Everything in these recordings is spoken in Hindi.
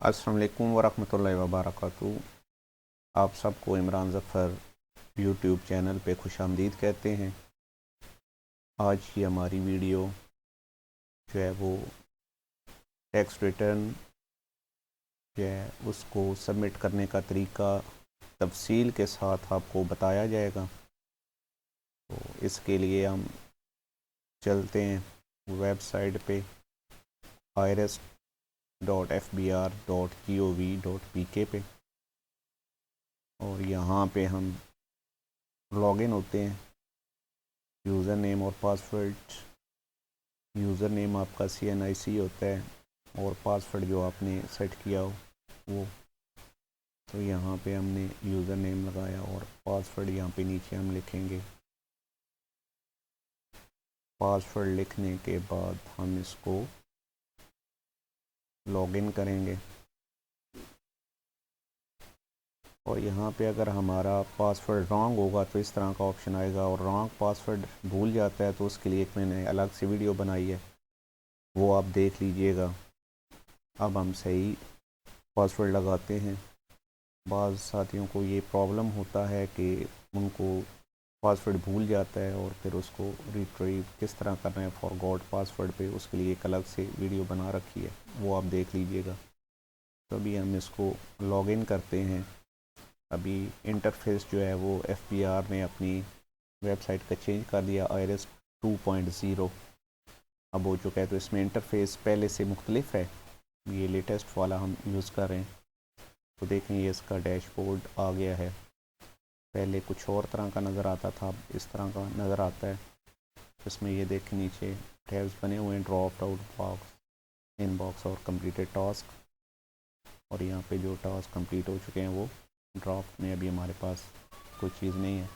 अस्सलाम वालेकुम वरहमतुल्लाहि वबरकातुहू। आप सबको इमरान ज़फ़र यूट्यूब चैनल पे खुशामदीद कहते हैं। आज की हमारी वीडियो जो है वो टैक्स रिटर्न जो है उसको सबमिट करने का तरीका तफसील के साथ आपको बताया जाएगा। तो इसके लिए हम चलते हैं वेबसाइट पे irs.fbr.gov.pk पे और यहाँ पे हम लॉगिन होते हैं। यूज़र नेम और पासवर्ड, यूज़र नेम आपका CNIC होता है और पासवर्ड जो आपने सेट किया हो वो। तो यहाँ पे हमने यूज़र नेम लगाया और पासवर्ड यहाँ पे नीचे हम लिखेंगे। पासवर्ड लिखने के बाद हम इसको लॉगिन करेंगे और यहाँ पे अगर हमारा पासवर्ड रॉन्ग होगा तो इस तरह का ऑप्शन आएगा, और रॉन्ग पासवर्ड भूल जाता है तो उसके लिए एक मैंने अलग से वीडियो बनाई है, वो आप देख लीजिएगा। अब हम सही पासवर्ड लगाते हैं। बाज़ साथियों को ये प्रॉब्लम होता है कि उनको पासवर्ड भूल जाता है और फिर उसको रिट्रीव किस तरह करना है फॉरगॉट पासवर्ड पे, उसके लिए एक अलग से वीडियो बना रखी है, वो आप देख लीजिएगा। तो अभी हम इसको लॉगिन करते हैं। अभी इंटरफेस जो है वो FBR ने अपनी वेबसाइट का चेंज कर दिया, IRIS 2.0 अब हो चुका है। तो इसमें इंटरफेस पहले से मुख्तलिफ है, ये लेटेस्ट वाला हम यूज़ कर रहे हैं। तो देखें ये इसका डैशबोर्ड आ गया है। पहले कुछ और तरह का नज़र आता था, अब इस तरह का नज़र आता है। इसमें ये देखें नीचे टैब्स बने हुए हैं, ड्रॉप आउट बॉक्स, इनबॉक्स और कंप्लीटेड टास्क। और यहाँ पे जो टास्क कंप्लीट हो चुके हैं वो ड्राफ्ट में अभी हमारे पास कोई चीज़ नहीं है।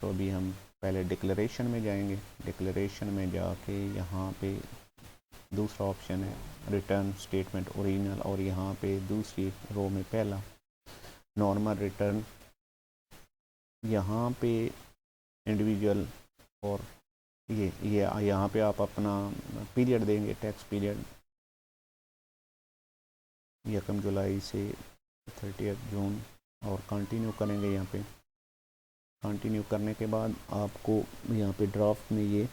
तो अभी हम पहले डिक्लेरेशन में जाएंगे। डिक्लेरेशन में जाके यहाँ पे दूसरा ऑप्शन है रिटर्न स्टेटमेंट ओरिजिनल, और यहाँ पे दूसरी रो में पहला नॉर्मल रिटर्न। यहाँ पे इंडिविजुअल और ये यहाँ पे आप अपना पीरियड देंगे, टैक्स पीरियड 1 जुलाई से 30 जून, और कंटिन्यू करेंगे। यहाँ पे कंटिन्यू करने के बाद आपको यहाँ पे ड्राफ्ट में ये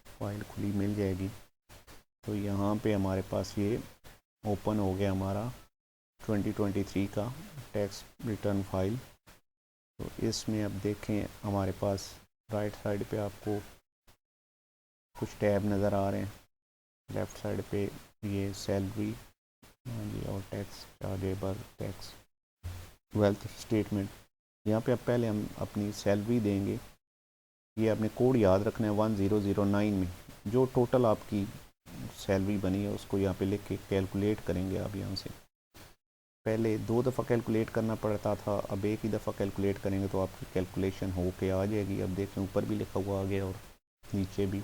फाइल खुली मिल जाएगी। तो यहाँ पे हमारे पास ये ओपन हो गया हमारा 2023 का टैक्स रिटर्न फाइल। तो इसमें अब देखें हमारे पास राइट साइड पे आपको कुछ टैब नज़र आ रहे हैं। लेफ़्ट साइड पे ये सैलरी और tax chargeable, tax, wealth statement. यहाँ पे अब पहले हम अपनी सैलरी देंगे। ये आपने कोड याद रखना है 1009 में जो टोटल आपकी सैलरी बनी है उसको यहाँ पे लिख के कैलकुलेट करेंगे। आप यहाँ से पहले 2 दफ़ा कैलकुलेट करना पड़ता था, अब एक ही दफ़ा कैलकुलेट करेंगे तो आपकी कैलकुलेशन हो के आ जाएगी। अब देखें ऊपर भी लिखा हुआ आ गया और नीचे भी।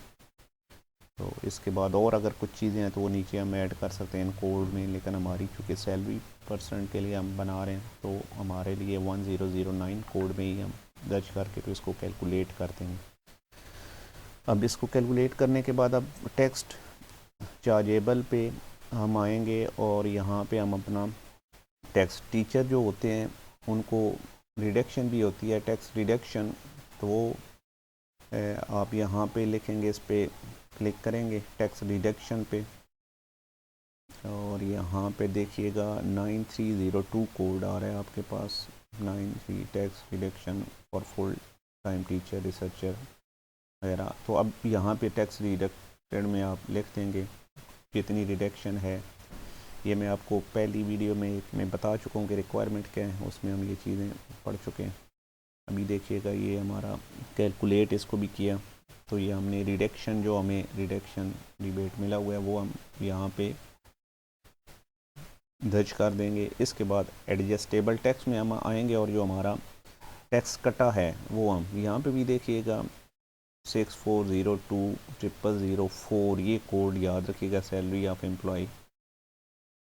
तो इसके बाद और अगर कुछ चीज़ें हैं तो वो नीचे हम ऐड कर सकते हैं कोड में, लेकिन हमारी चूँकि सैलरी परसेंट के लिए हम बना रहे हैं तो हमारे लिए 1009 कोड में ही हम दर्ज करके तो इसको कैलकुलेट कर देंगे। अब इसको कैलकुलेट करने के बाद अब टेक्स्ट चार्जेबल पे हम आएंगे और यहाँ पे हम अपना टैक्स टीचर जो होते हैं उनको रिडक्शन भी होती है, टैक्स रिडक्शन। तो वो आप यहाँ पे लिखेंगे, इस पर क्लिक करेंगे टैक्स रिडक्शन पे, और यहाँ पे देखिएगा 9302 कोड आ रहा है आपके पास, 93 tax reduction for full time teacher, researcher वगैरह। तो अब यहाँ पे टैक्स रिडक्टेड में आप लिख देंगे कितनी रिडक्शन है। ये मैं आपको पहली वीडियो में मैं बता चुका हूँ कि रिक्वायरमेंट क्या है, उसमें हम ये चीज़ें पढ़ चुके हैं। अभी देखिएगा ये हमारा कैलकुलेट इसको भी किया, तो ये हमने रिडक्शन जो हमें रिडक्शन रिबेट मिला हुआ है वो हम यहाँ पे दर्ज कर देंगे। इसके बाद एडजस्टेबल टैक्स में हम आएंगे और जो हमारा टैक्स कटा है वो हम यहाँ पे भी देखिएगा 64020004, ये कोड याद रखिएगा, सैलरी ऑफ एम्प्लॉय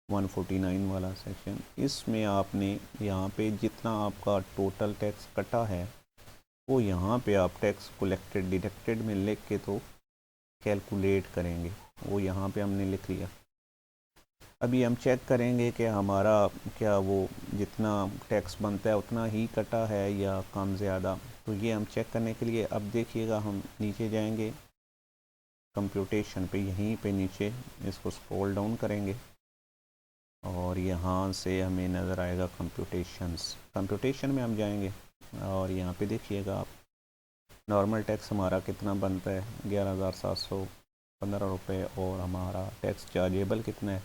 149 वाला सेक्शन। इसमें आपने यहाँ पे जितना आपका टोटल टैक्स कटा है वो यहाँ पे आप टैक्स कलेक्टेड डिडक्टेड में लिख के तो कैलकुलेट करेंगे, वो यहाँ पे हमने लिख लिया। अभी हम चेक करेंगे कि हमारा क्या वो जितना टैक्स बनता है उतना ही कटा है या कम ज़्यादा। तो ये हम चेक करने के लिए अब देखिएगा हम नीचे जाएंगे कंप्यूटेशन पे, यहीं पे नीचे इसको स्क्रॉल डाउन करेंगे और यहाँ से हमें नज़र आएगा कंप्यूटेशन में हम जाएंगे और यहाँ पे देखिएगा आप नॉर्मल टैक्स हमारा कितना बनता है 11,715 रुपये और हमारा टैक्स चार्जेबल कितना है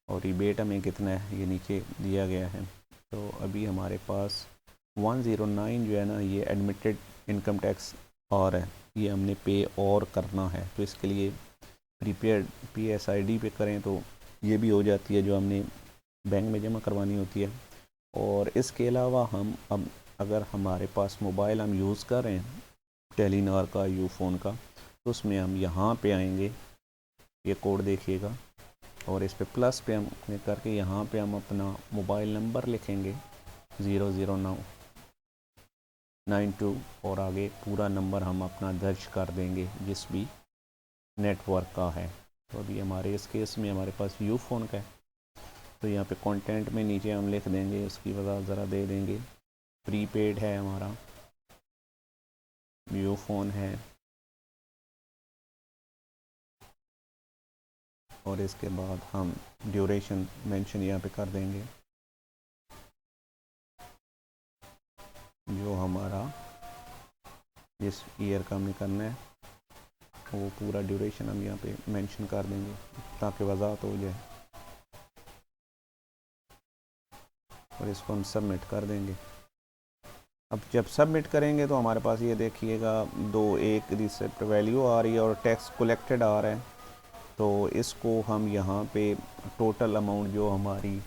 और रिबेट हमें कितना है ये नीचे दिया गया है। तो अभी हमारे पास 109 जो है ना ये एडमिटेड इनकम टैक्स और है, ये हमने पे और करना है। तो इसके लिए प्रीपेड PSID पे करें तो ये भी हो जाती है जो हमने बैंक में जमा करवानी होती है। और इसके अलावा हम अब अगर हमारे पास मोबाइल हम यूज़ कर रहे हैं टेलीनॉर का यूफोन का, तो उसमें हम यहाँ पे आएंगे, ये कोड देखिएगा और इस पे प्लस पे हम करके यहाँ पे हम अपना मोबाइल नंबर लिखेंगे 00992 और आगे पूरा नंबर हम अपना दर्ज कर देंगे जिस भी नेटवर्क का है। तो अभी हमारे इस केस में हमारे पास यूफोन का है, तो यहाँ पे कंटेंट में नीचे हम लिख देंगे, उसकी वजह ज़रा दे देंगे। प्रीपेड है हमारा, यूफोन है और इसके बाद हम ड्यूरेशन मेंशन यहाँ पे कर देंगे जो हमारा जिस ईयर का हमें करना है वो पूरा ड्यूरेशन हम यहाँ पे मेंशन कर देंगे ताकि वजाहत हो जाए और इसको हम सबमिट कर देंगे। अब जब सबमिट करेंगे तो हमारे पास ये देखिएगा एक रिसिप्ट वैल्यू आ रही है और टैक्स कलेक्टेड आ रहा है। तो इसको हम यहाँ पे टोटल अमाउंट जो हमारी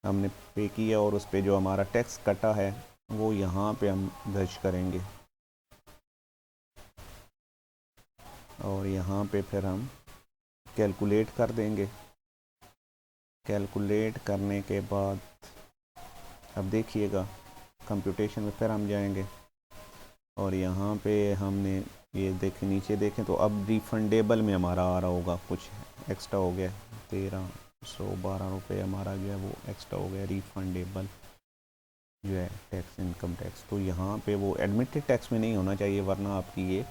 हमने पे किया और उस पे जो हमारा टैक्स कटा है वो यहाँ पे हम दर्ज करेंगे और यहाँ पे फिर हम कैलकुलेट कर देंगे। कैलकुलेट करने के बाद अब देखिएगा कंप्यूटेशन में फिर हम जाएंगे और यहाँ पे हमने ये देखें नीचे देखें तो अब रिफंडेबल में हमारा आ रहा होगा, कुछ एक्स्ट्रा हो गया 1312 रुपये हमारा जो है वो एक्स्ट्रा हो गया रिफंडेबल जो है टैक्स इनकम टैक्स। तो यहाँ पे वो एडमिटेड टैक्स में नहीं होना चाहिए वरना आपकी ये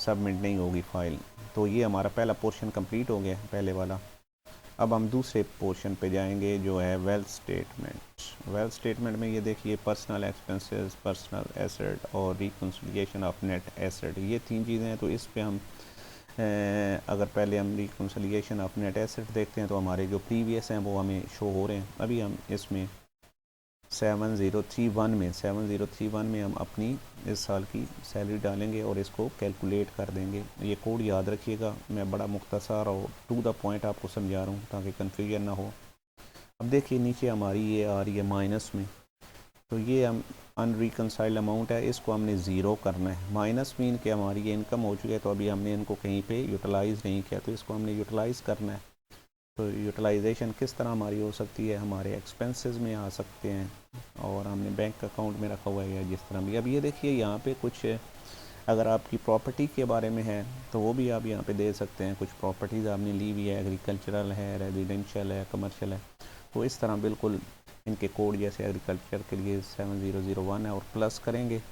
सबमिट नहीं होगी फ़ाइल। तो ये हमारा पहला पोर्शन कंप्लीट हो गया पहले वाला। अब हम दूसरे पोर्शन पे जाएंगे जो है वेल्थ स्टेटमेंट। वेल्थ स्टेटमेंट में ये देखिए पर्सनल एक्सपेंसेस, पर्सनल एसेट और रिकन्सिलिएशन ऑफ नेट एसेट, ये तीन चीज़ें हैं। तो इस पे हम अगर पहले हम रिकन्सिलिएशन ऑफ नेट एसेट देखते हैं तो हमारे जो प्रीवियस हैं वो हमें शो हो रहे हैं। अभी हम इसमें 7031 में हम अपनी इस साल की सैलरी डालेंगे और इसको कैलकुलेट कर देंगे। ये कोड याद रखिएगा, मैं बड़ा मुख्तसर और टू द पॉइंट आपको समझा रहा हूँ ताकि कन्फ्यूजन ना हो। अब देखिए नीचे हमारी ये आ रही है माइनस में, तो ये हम अनरिकनसाइल्ड अमाउंट है, इसको हमने ज़ीरो करना है। माइनस मीन कि हमारी ये इनकम हो चुकी है तो अभी हमने इनको कहीं पे यूटिलाइज़ नहीं किया, तो इसको हमने यूटिलाइज़ करना है। तो यूटिलाइजेशन किस तरह हमारी हो सकती है, हमारे एक्सपेंसेस में आ सकते हैं और हमने बैंक अकाउंट में रखा हुआ है या जिस तरह भी। अब ये देखिए यहाँ पे कुछ अगर आपकी प्रॉपर्टी के बारे में है तो वो भी आप यहाँ पे दे सकते हैं। कुछ प्रॉपर्टीज़ आपने ली हुई है, एग्रीकल्चरल है, रेजिडेंशियल है, कमर्शियल है। तो इस तरह बिल्कुल इनके कोड जैसे एग्रीकल्चर के लिए 7001 है और प्लस करेंगे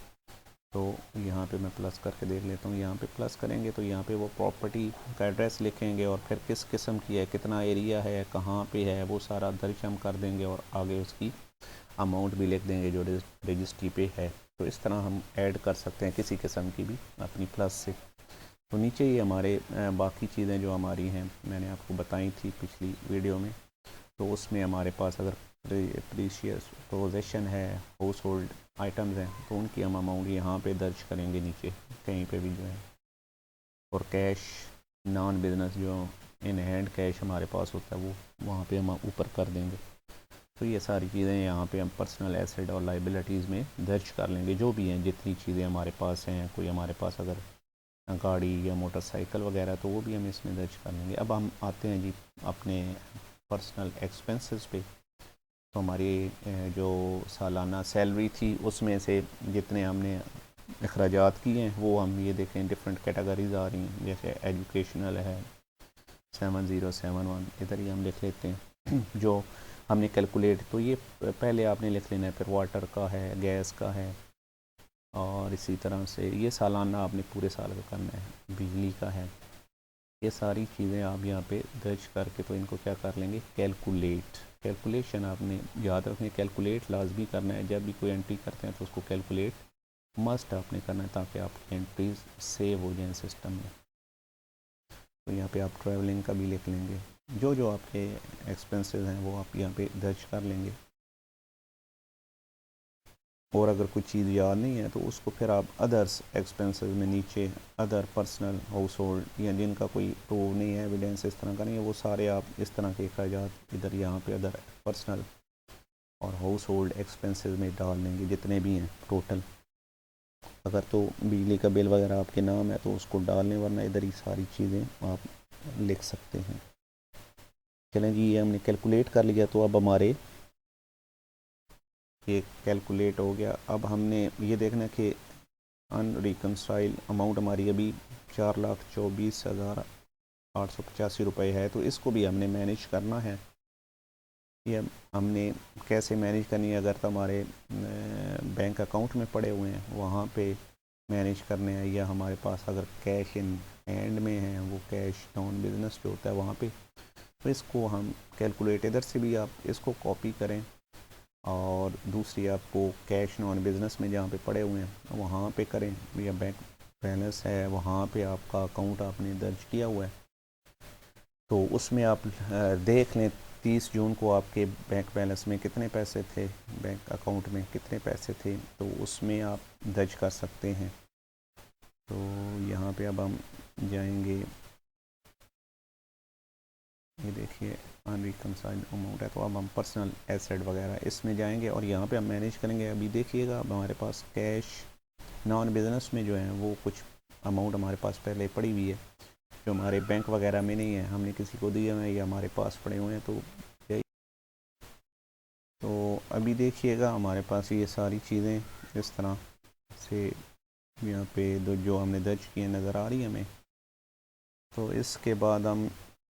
तो यहाँ पे मैं प्लस करके देख लेता हूँ। यहाँ पे प्लस करेंगे तो यहाँ पे वो प्रॉपर्टी का एड्रेस लिखेंगे और फिर किस किस्म की है, कितना एरिया है, कहाँ पे है, वो सारा दर्ज हम कर देंगे और आगे उसकी अमाउंट भी लिख देंगे जो रजिस्ट्री पे है। तो इस तरह हम ऐड कर सकते हैं किसी किस्म की भी अपनी प्लस से। तो नीचे ही हमारे बाकी चीज़ें जो हमारी हैं मैंने आपको बताई थी पिछली वीडियो में, तो उसमें हमारे पास अगर प्रीशियस पोजेशन है, हाउस होल्ड आइटम्स हैं तो उनकी हम अमाउंट यहाँ पे दर्ज करेंगे नीचे कहीं पे भी जो है। और कैश नॉन बिजनेस जो इन हैंड कैश हमारे पास होता है वो वहाँ पे हम ऊपर कर देंगे। तो ये सारी चीज़ें यहाँ पे हम पर्सनल एसेट और लाइबिलिटीज़ में दर्ज कर लेंगे जो भी हैं, जितनी चीज़ें हमारे पास हैं। कोई हमारे पास अगर गाड़ी या मोटरसाइकिल वगैरह तो वो भी हम इसमें दर्ज कर लेंगे। अब हम आते हैं जी अपने पर्सनल एक्सपेंसेस पे। तो हमारी जो सालाना सैलरी थी उसमें से जितने हमने अखराजात किए हैं वो हम ये देखें डिफरेंट कैटेगरीज आ रही हैं, जैसे एजुकेशनल है, 7071 इधर ही हम लिख लेते हैं जो हमने कैलकुलेट। तो ये पहले आपने लिख लेना है, फिर वाटर का है, गैस का है, और इसी तरह से ये सालाना आपने पूरे साल का करना है, बिजली का है। ये सारी चीज़ें आप यहाँ पे दर्ज करके तो इनको क्या कर लेंगे, कैलकुलेट। कैलकुलेशन आपने याद रखनी, कैलकुलेट लाजमी करना है। जब भी कोई एंट्री करते हैं तो उसको कैलकुलेट मस्ट आपने करना है, ताकि आपकी एंट्रीज सेव हो जाए सिस्टम में। तो यहाँ पे आप ट्रैवलिंग का भी लिख लेंगे, जो जो आपके एक्सपेंसेस हैं वो आप यहाँ पे दर्ज कर लेंगे। और अगर कोई चीज़ याद नहीं है तो उसको फिर आप अदर्स एक्सपेंसेस में नीचे अदर पर्सनल हाउस होल्ड, या जिनका कोई प्रूव नहीं है, एविडेंस इस तरह का नहीं है, वो सारे आप इस तरह के अखराजात इधर यहाँ पे अदर पर्सनल और हाउस होल्ड एक्सपेंसेस में डाल लेंगे, जितने भी हैं टोटल। अगर तो बिजली का बिल वगैरह आपके नाम है तो उसको डालने, वरना इधर ही सारी चीज़ें आप लिख सकते हैं। चलें जी, ये हमने कैलकुलेट कर लिया। तो अब हमारे ये कैलकुलेट हो गया। अब हमने ये देखना कि अनरिकनसाइल अमाउंट हमारी अभी 4,24,885 रुपये है। तो इसको भी हमने मैनेज करना है। ये हमने कैसे मैनेज करनी है, अगर तो हमारे बैंक अकाउंट में पड़े हुए हैं वहाँ पे मैनेज करने हैं, या हमारे पास अगर कैश इन हैंड में है, वो कैश नॉन बिजनेस जो होता है वहाँ पे, तो इसको हम कैलकुलेट इधर से भी आप इसको कॉपी करें, और दूसरी आपको कैश नॉन बिजनेस में जहाँ पे पड़े हुए हैं वहाँ पे करें, या बैंक बैलेंस है वहाँ पे आपका अकाउंट आपने दर्ज किया हुआ है तो उसमें आप देख लें 30 जून को आपके बैंक बैलेंस में कितने पैसे थे, बैंक अकाउंट में कितने पैसे थे, तो उसमें आप दर्ज कर सकते हैं। तो यहाँ पे अब हम जाएंगे, ये देखिए अनरिकनसाइल्ड अमाउंट है, तो अब हम पर्सनल एसेट वगैरह इसमें जाएंगे और यहाँ पे हम मैनेज करेंगे। अभी देखिएगा अब हमारे पास कैश नॉन बिजनेस में जो है वो कुछ अमाउंट हमारे पास पहले पड़ी हुई है, जो हमारे बैंक वगैरह में नहीं है, हमने किसी को दिए हुए हैं या हमारे पास पड़े हुए हैं। तो अभी देखिएगा हमारे पास ये सारी चीज़ें इस तरह से यहाँ पे जो हमने दर्ज किए नज़र आ रही है हमें। तो इसके बाद हम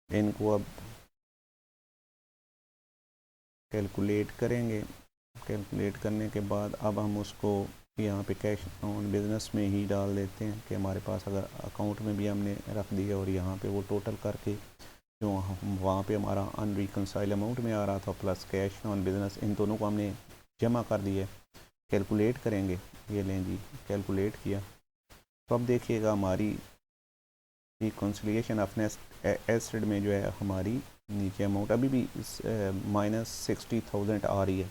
इनको अब कैलकुलेट करेंगे। कैलकुलेट करने के बाद अब हम उसको यहाँ पे कैश ऑन बिजनेस में ही डाल देते हैं कि हमारे पास अगर अकाउंट में भी हमने रख दिया, और यहाँ पे वो टोटल करके जो वहाँ पे हमारा अनरिकनसाइल अमाउंट में आ रहा था प्लस कैश ऑन बिजनेस, इन दोनों को हमने जमा कर दिए। कैलकुलेट करेंगे, ये लें जी कैलकुलेट किया। तो अब देखिएगा हमारी रिकन्सिलिएशन ऑफ नेट एसेट में जो है हमारी नीचे अमाउंट अभी भी -60,000 आ रही है।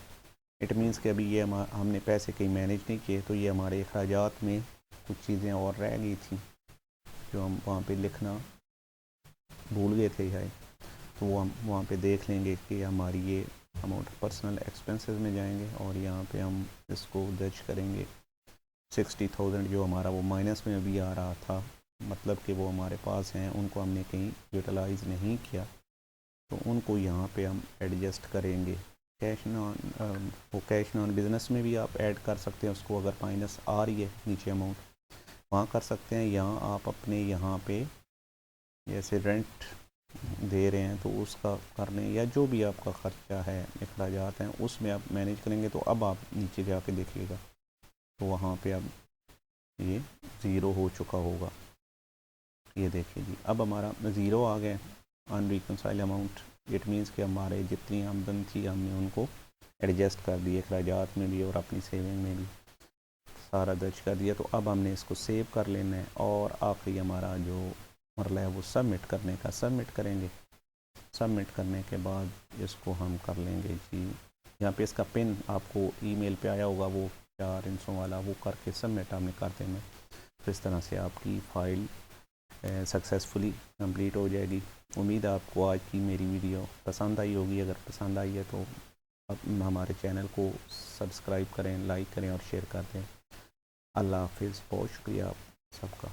इट मीन्स कि अभी ये हमने पैसे कहीं मैनेज नहीं किए, तो ये हमारे अखराजात में कुछ चीज़ें और रह गई थी जो हम वहाँ पे लिखना भूल गए थे शायद। तो वो हम वहाँ पे देख लेंगे कि हमारी ये अमाउंट पर्सनल एक्सपेंसेस में जाएंगे और यहाँ पे हम इसको दर्ज करेंगे 60,000 जो हमारा वो माइनस में अभी आ रहा था, मतलब कि वो हमारे पास हैं, उनको हमने कहीं यूटिलाइज़ नहीं किया, तो उनको यहाँ पे हम एडजस्ट करेंगे। कैश नॉन वो कैश नॉन बिजनेस में भी आप ऐड कर सकते हैं उसको, अगर माइनस आ रही है नीचे अमाउंट वहाँ कर सकते हैं। यहाँ आप अपने यहाँ पे जैसे रेंट दे रहे हैं तो उसका करने, या जो भी आपका ख़र्चा है अखराजात हैं उसमें आप मैनेज करेंगे। तो अब आप नीचे जाके देखिएगा तो वहाँ पे अब ये ज़ीरो हो चुका होगा। ये देखिए जी अब हमारा ज़ीरो आ गया अनरिकनसाइल अमाउंट। इट मीन्स कि हमारे जितनी आमदन थी हमने उनको एडजस्ट कर दिए, अखराजात में भी और अपनी सेविंग में भी सारा दर्ज कर दिया। तो अब हमने इसको सेव कर लेना है और आखिरी हमारा जो मरला है वो सबमिट करने का सबमिट करेंगे। सबमिट करने के बाद इसको हम कर लेंगे जी, यहाँ पे इसका पिन आपको ईमेल पे आया होगा वो 4 इंचों वाला, वो करके सबमिट हमने कर देना। तो इस तरह से आपकी फ़ाइल सक्सेसफुली कंप्लीट हो जाएगी। उम्मीद है आपको आज की मेरी वीडियो पसंद आई होगी। अगर पसंद आई है तो आप हमारे चैनल को सब्सक्राइब करें, लाइक करें और शेयर कर दें। अल्लाह हाफिज़। बहुत शुक्रिया आप सबका।